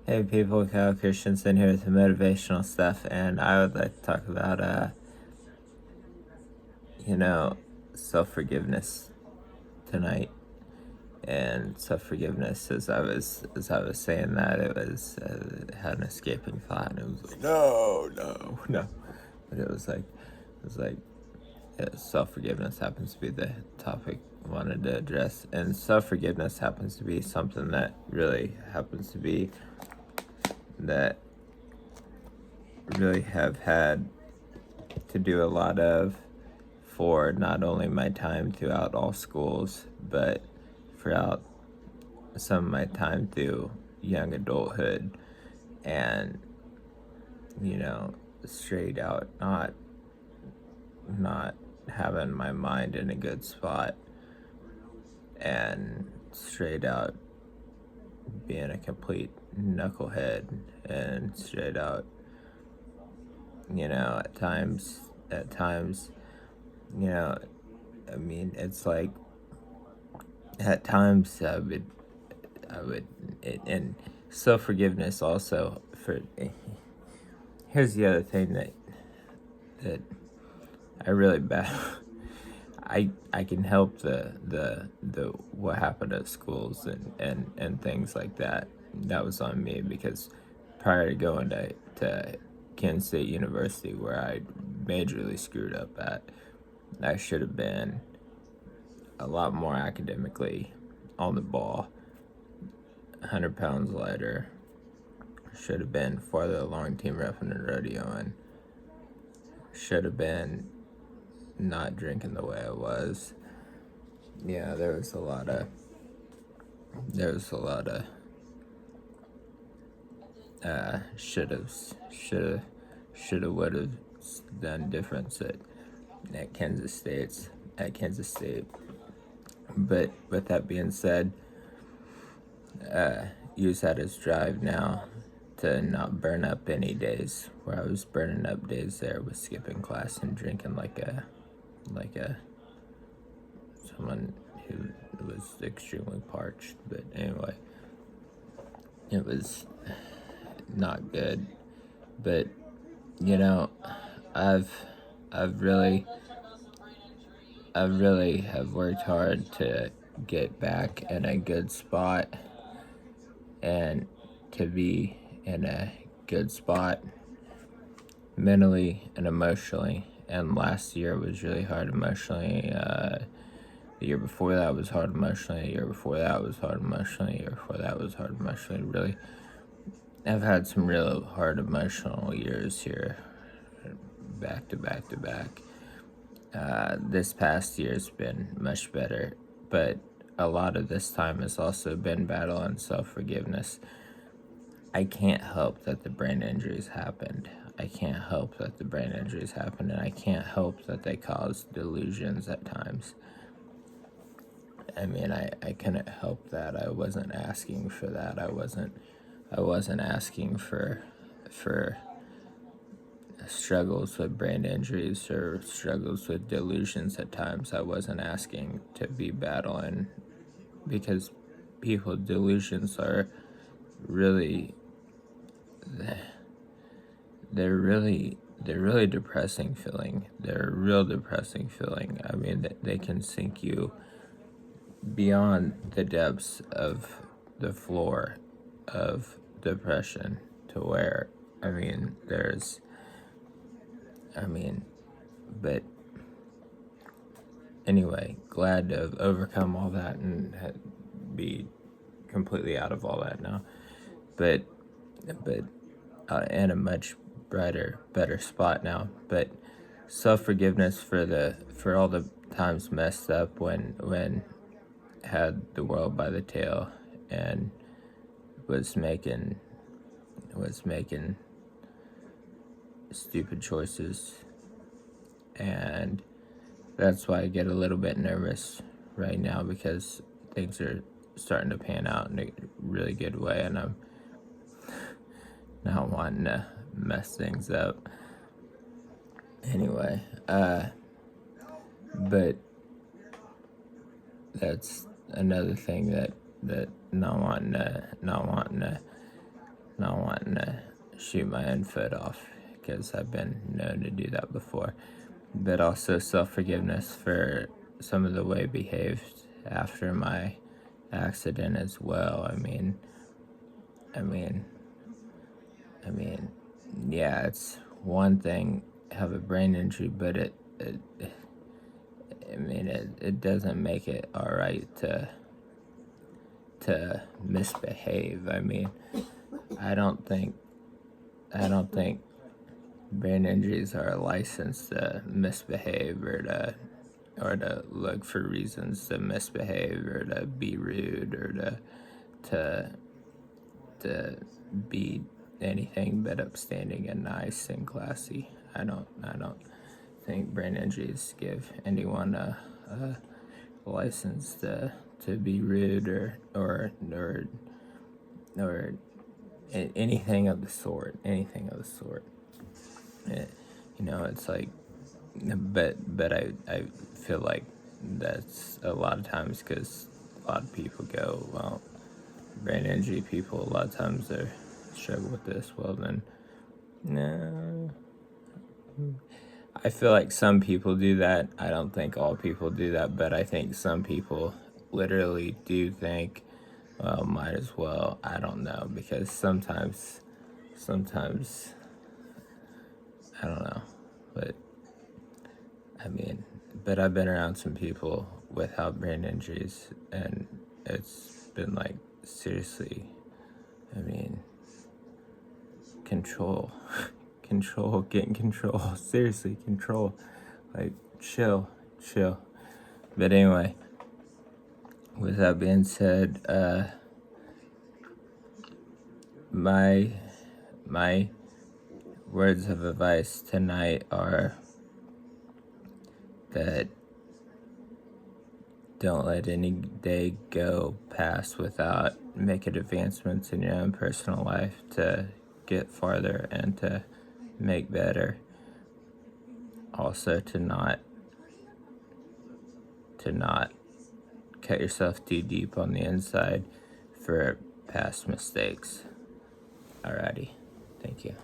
Hey people, Kyle Christensen here with the motivational stuff, and I would like to talk about, you know, self-forgiveness tonight. And self-forgiveness, as I was saying that, it was had an escaping thought, and it was like, no, but it was like, yeah, self-forgiveness happens to be the topic I wanted to address, and self-forgiveness happens to be something that really happens to be that really have had to do a lot of for not only my time throughout all schools, but throughout some of my time through young adulthood, and straight out not having my mind in a good spot, and straight out being a complete knucklehead, and straight out at times it's like at times I would and self-forgiveness also for here's the other thing that I really bad I can help the what happened at schools and things like that. That was on me, because prior to going to Kansas State University, where I majorly screwed up at, I should have been a lot more academically on the ball, 100 pounds lighter, should have been farther along team rep and rodeo, and should have been not drinking the way I was. Yeah, there was a lot of should have would have done difference at Kansas State. But with that being said, use that as drive now to not burn up any days where I was burning up days there with skipping class and drinking like a someone who was extremely parched. But anyway, it was not good. But I've I've really have worked hard to get back in a good spot, and to be in a good spot mentally and emotionally. And last year was really hard emotionally. The year before that was hard emotionally. The year before that was hard emotionally. The year before that was hard emotionally. Really, I've had some real hard emotional years here, back to back to back. This past year's been much better, but a lot of this time has also been battling self-forgiveness. I can't help that the brain injuries happened. I can't help that the brain injuries happened, and I can't help that they cause delusions at times. I mean, I couldn't help that. I wasn't asking for that. I wasn't asking for struggles with brain injuries or struggles with delusions at times. I wasn't asking to be battling, because delusions are really they're really depressing feeling. They're a real depressing feeling. I mean, they can sink you beyond the depths of the floor of depression, to where but anyway, glad to have overcome all that and be completely out of all that now. But in a much brighter, better spot now. But self-forgiveness for all the times messed up when had the world by the tail, and was making stupid choices. And that's why I get a little bit nervous right now, because things are starting to pan out in a really good way, and I'm not wanting to mess things up. Anyway, but that's another thing that not wanting shoot my own foot off, because I've been known to do that before. But also self-forgiveness for some of the way I behaved after my accident as well. I mean, yeah, it's one thing have a brain injury, but it doesn't make it all right to misbehave. I mean, I don't think brain injuries are a license to misbehave, or to look for reasons to misbehave, or to be rude, or to be anything but upstanding and nice and classy. I don't think brain injuries give anyone a license to be rude, or anything of the sort. It's like, but I feel like that's a lot of times because a lot of people go, well, brain injury people a lot of times they struggle with this. Well, then, no. I feel like some people do that. I don't think all people do that, but I think some people literally do think, well, might as well. I don't know, because sometimes, I don't know, but but I've been around some people without brain injuries, and it's been like, seriously, control, get in control, seriously, control, like, chill. But anyway, with that being said, my words of advice tonight are that don't let any day go past without making advancements in your own personal life to get farther and to make better. Also, to not cut yourself too deep on the inside for past mistakes. Alrighty, thank you.